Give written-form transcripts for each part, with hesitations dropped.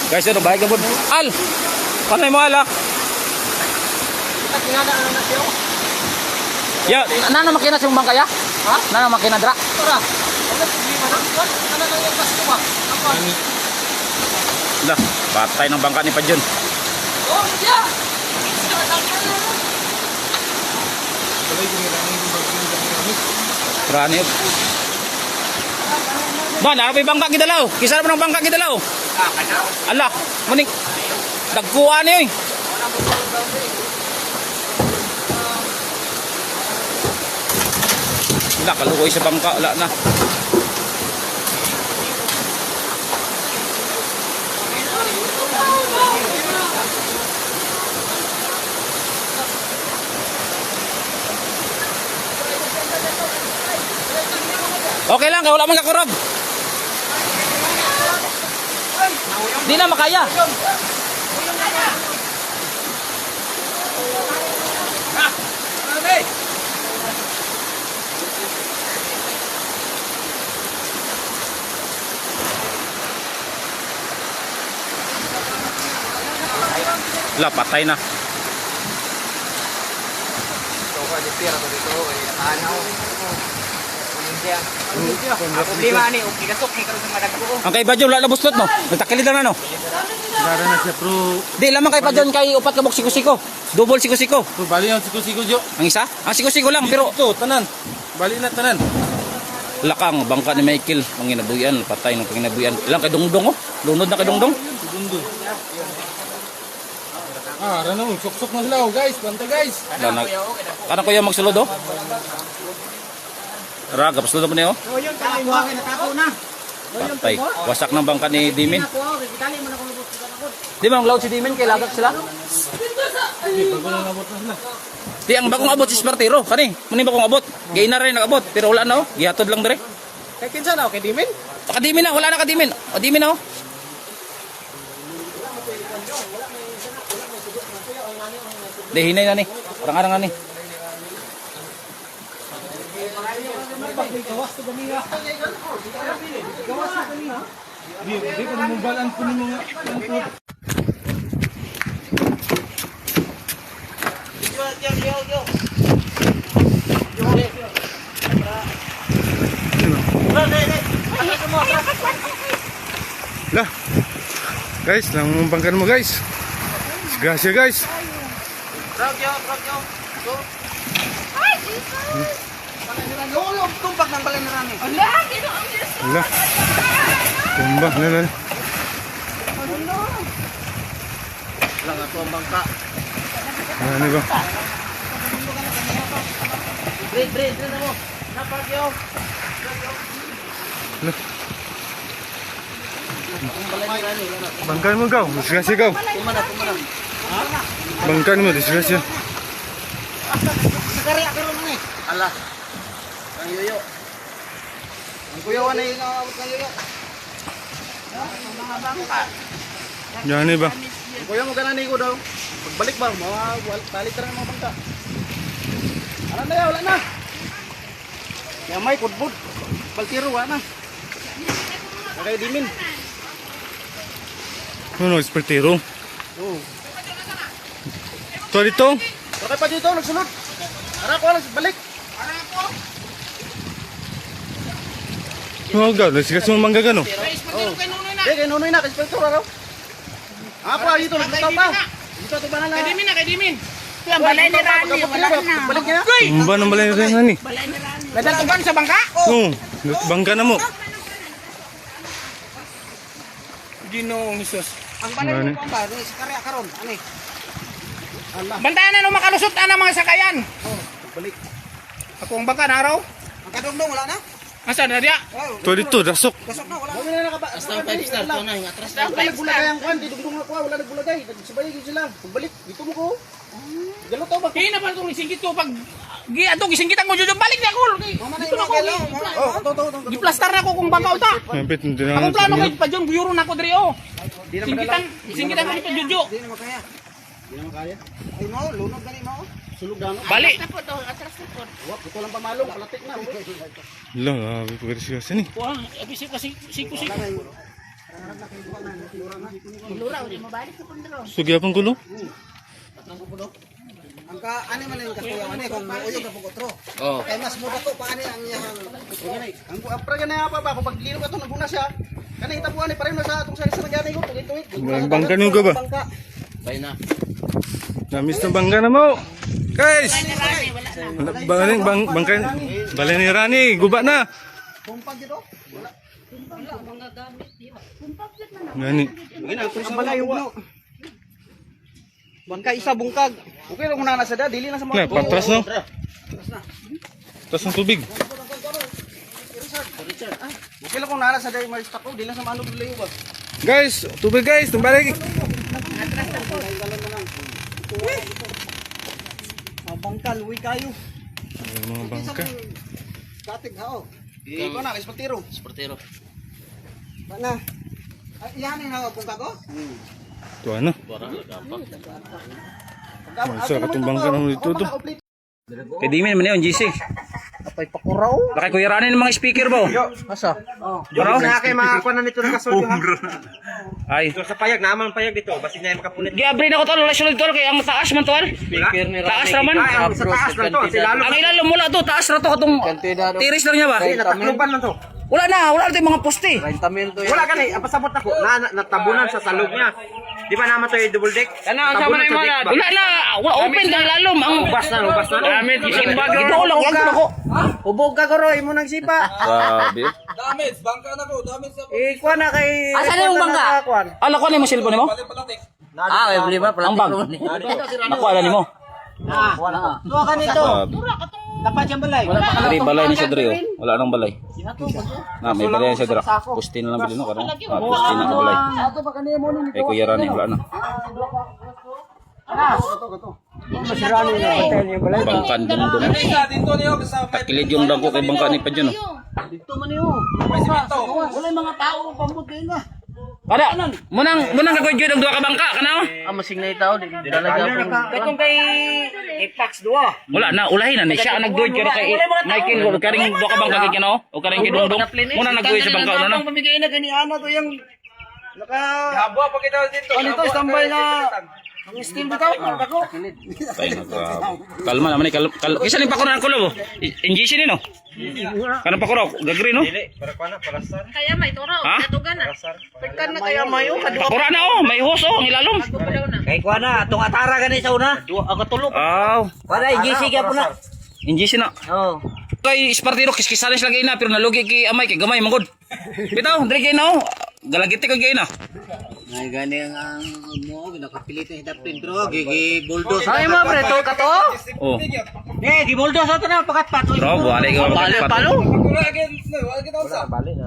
Guys, ano bahay gabon? Al! Panay mo ala? Ya, nana makina sa bangka ya? Ha? Nana makina dra? Ora. Wala problema na. Nana nang yung pasko ba? Apa? Lah, patay ng bangka ni Pajon. Oh, ya. Rani. Ba, narapay bangka gidalaw. Kisara mo ng bangka gidalaw. Allah, maning dagkuan ni. Wala, kalukoy sa bangka, wala na. Okay lang, wala man kakurog. Di na makaya. Wala, patay na. Problema ni, okay kasok ni karon sa madagko. Ang kay Bajon wala na bustot no. Nagtakilit na no. Dara na siya pro. Di lamang kay Bajon kay upat ka bok siko-siko. Double siko-siko. Pro bali ang siko-siko jo. Ang isa? Ang siko-siko lang pero To tanan. Bali na tanan. lakang bangka ni Michael manginabuyan, patay ng panginabuyan. Ilang kay dungdong oh. Lunod na kay dungdong. Dundo. Ah, rano sok-sok na sila oh, guys. Banta guys. Kana ko yung magsulod oh. Raga pasulod mo niyo. Oh, yun tayo mo kay natako na. Patay. Wasak ng bangka ni Dimin. Di ba ang loud si Dimin kay lagak sila? Bago na nabot na sila. Di ang bagong abot si Spartero kani. Muni bagong abot. Gay na rin nakabot pero wala na oh. Gihatod lang dire. Kay kinsa na kay Dimin? Kadimin na, wala na kadimin. O Dimin na oh. Di hinay na ni. Arang-arang ni. Di ko mo balan po nimo nga. Lah. Guys, nangumbangkan mo guys. Gasya guys. Ragyo. Go. Ay, Jesus. Lolo, tumpak ng balay na rami. Ala, Lah. Tumbang na na. lang ato ang bangka. Ano ba? Bre na mo. Napagyo. Lah. Bangkan mo gaw, disgrasya gaw. Tumana. Bangkan mo disgrasya. Sakarya karon ni. Ala. Ang yoyo. Ang kuyawan na yung awat ng yoyo. Mga bangka. Yan ba? Ang kuya mo ganani ko daw. Pagbalik ba, balik ka rin mga bangka. Ala na wala na. Kaya may kudbud. Baltiro, wala na. Kaya Dimin. Ano, espertero? Oo. To dito? Bakit pa dito, nagsunod. Ara ko lang, balik. Oh, gaw, disgrasya mo mangga gano. Kay Nunoy na, kay Spector araw. Apa dito, nagpunta pa. Dito ito ba na lang. Kay Dimin. Ang balay ni Rani, wala na. Balik niya. Umba nang balay rin nga ni. Nadatugan sa bangka? Oo, bangka na mo. Ginoong Jesus. Ang balay mo pa ba, si Karya karon, ani. Allah. Bantayan na nung makalusot na mga sakayan. Oh, balik. Ako ang bangka na araw. Ang kadungdong wala na. Asa na diya? To dito, dasok. Kasok na wala. Wala na nakaba. Basta 5 star to na, atras na. Wala nagbulagay ang kwan, didugdong ako, wala nagbulagay. Nagsabay gyud sila. Pagbalik, dito mo ko. Galo to ba? Kaya na pa itong isingkit ko pag gisingkitan mo dyan, balik na ako. Dito na ako. Oh, to. Giplastar na ako kung bangka uta. Kapit, hindi na. Akong plano kayo pa dyan, buyuro na ako diri oh. Singkitan ko dito Jojo. Di na makaya. Di na makaya. Ay mo, lunod gani mo. Sulog dano. Balik. Wa, ito lang pamalong, palatik na. Lah, grabe ko disgrasya ni. Wah, abisip kasi siku. Sugyapon ko lo. Ang ano man yung katuya man kung uyog na pugotro. Oh. Kay mas muda to paani ang iyang ang apra gani apa ba kung paglino ka to naguna siya. Kani itabuan ni pareho na sa atong sa gani ko tuwid-tuwid. Bangka niyo ka ba? Bay na. Namis na bangka na mo. Guys! Bangka. Balay ni Rani. Guba na. Pumpag dito. Gani. Gina ang balay yung bangka isa bungkag. Okay lang muna na sa da, dili na sa Kaya, mga. patras no? Patras ng tubig. Okay lang kung nana sa da, may stock ko, dili na sa manok dili ba. Guys, tubig guys. Tumbalik. Bangka luwi kayo. Mga bangka. Katig hao. Iko na, ispatiro. Sportero. Bana. Yan na bungkag ko. Ito ano? Masa katong bangka naman dito to. Kay Dimi naman yun, GC. Apay pakuraw. Bakit kuya Rani ng mga speaker ba? Asa? Bro? Na kay makakuha na nito ng kasulyo ha. Ay. Sa payag naman payag dito, basin niya makapunit. Giabri na ko tol, lasunod tol kay ang taas man tol. Taas raman. Sa taas lang to, sila Ang ilalom mula to, taas ra to katong tiris lang niya ba? natakluban lang to. Wala na tayong mga poste. Wala ka na, pasabot ako. Natabunan sa salog niya. Di ba naman to yung double deck? Ano, sama na yung mga Wala na, wala open kang lalom. Ang Ubas na. Damit, isang bag. ito ko lang, yan ko na ko. Hubog ka goro, imo nang sipa. Grabe. Kuha na kay... Asa na yung bangka? Ala ko na yung cellphone mo? May bili ba? Ang bag. Nakuha na nimo. Tuwa ka nito. Dapat siyang balay. Diri balay ni siya diri oh. Wala nang balay. Na may balay siya dira. Pusti na lang bilhin no karon. Pusti na ang balay. Kay kuya Rani wala na. Bangkan dun. Takilid yung dangko kay bangka ni Padyon oh. Dito man niyo. Wala mga tao pambutin na. Kada, munang kagoy ang duha ka bangka kana oh. Masing na itaw, di talaga po. Katong kay Ipax duwa. Wala na ulahi na ni siya ang nagduid kay Michael ko karing duha ka bangka kay kana oh. O karing kidungdong. Muna nagduid sa bangka na. Pamigay na gani ana to yung habwa pa kita dito. Ano to standby na ang steel bitaw ako. Tay na kalma naman ni kisa ni pakuran ko lo. NGC ni no. Kana pakuraw gagri no. Kaya may turo, katugan na. Pagkan na kaya mayo kadua. Pakura na oh, may hose oh, ang ilalom. Kay kuha na atong atara gani sa una. Ang katulog. Aw, Wala GC ka po na. NGC na. Oh. Kay Spartiro kiskisalis lagi na pero nalugi kay amay kay gamay mangod. Bitaw, diri kay na oh. Galagiti ko kay na. Ay gani ang mo ginakapilit ni Dapin pero gigi bulldoze. Ay mo pre, to ka to? Oh. Gi bulldoze ato na pakatpat. Bro, buhalay ko Palo.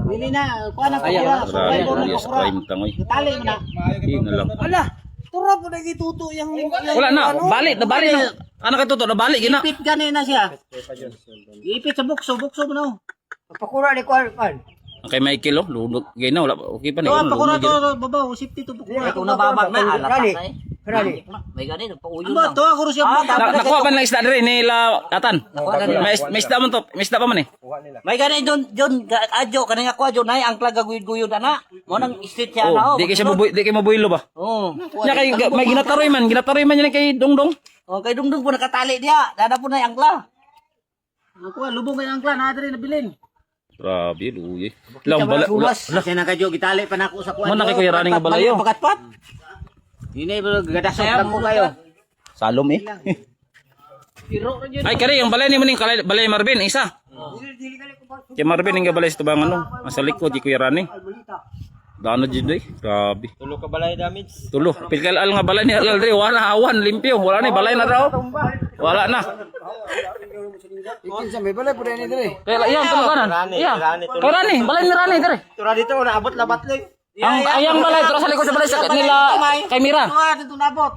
Dili na kuha na Grabe, yes, crime tangoy. Tali mo na. Hindi na lang. Ala, tura po na gituto yung Wala na, balik na. Ano ka tuto, nabalik gina. ipit gani na siya. Ipit sa bukso mo na. Pakura ni kuan. Kay Michael oh, lulog gina wala okay pa ni. Pakura to babaw, safety to pakura. Ito nababag na alata. Rali. May gani pauyo na. To ako siya. Nakuha pa lang isda diri nila Atan. May isda man to, may isda pa man eh. May gani John adyo kanang ako adyo nay ang plaga guyud-guyud ana. Mo nang street siya na. Oh, di kay siya di kay mabuylo ba? Oh. Nya kay may ginataroy man yan kay Dongdong. Oh, kay dungdung po nakatali diya. Dada po na ang angkla. Ako lubong kay angkla na diri nabilin. Grabe, luy. Lang bala. Kasi nakadyo gitali pa nako sa kuan. Mo na kay Kuya Rani nga balayo. Pakatpat. Dili ba gadasok lang ko kayo. Salom eh. Ay kare yung balay ni mo ning balay Marvin isa. Kay Marvin nga balay sa tubangan no. Asa likod di Kuya Rani. Dano jud eh. Grabe. Tulo ka balay damage. Tulo. Pilkal al nga balay ni Al diri wala awan limpyo. Wala ni balay na daw. Wala na. Ikin sa may balay pud ni diri. Kaya yan tulo kanan. Iya. Kay Rani, balay ni Rani diri. Tura dito naabot labat lang. Ang ayang balay dira sa likod sa balay sa nila kay Mira. Tura dito naabot.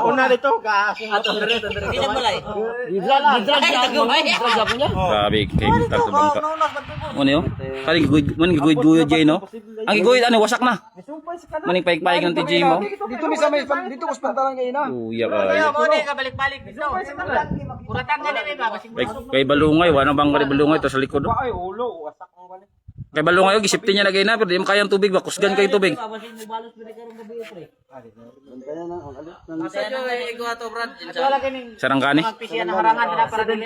Una dito ka ato diri. Di na balay. Grabe kay kita to bangka. Ano yo? Kali giguyod jay no. Ang giguyod ano wasak na. Maning paig-paig ng TJ mo. Dito mi sa may dito ko pantalan kay ina. Uya ka. Mo ni ka balik-balik dito. Kuratan ka ni ba? Kay balungay, wala bang balungay to sa likod. Ay ulo wasak ang balay. Kay balo ngayon, gisipti niya lagay na, pero di mo kayang tubig ba? Kusgan kayo tubig. Kaya na, ang alis. Sarang kani. Pisiyan na harangan na para dili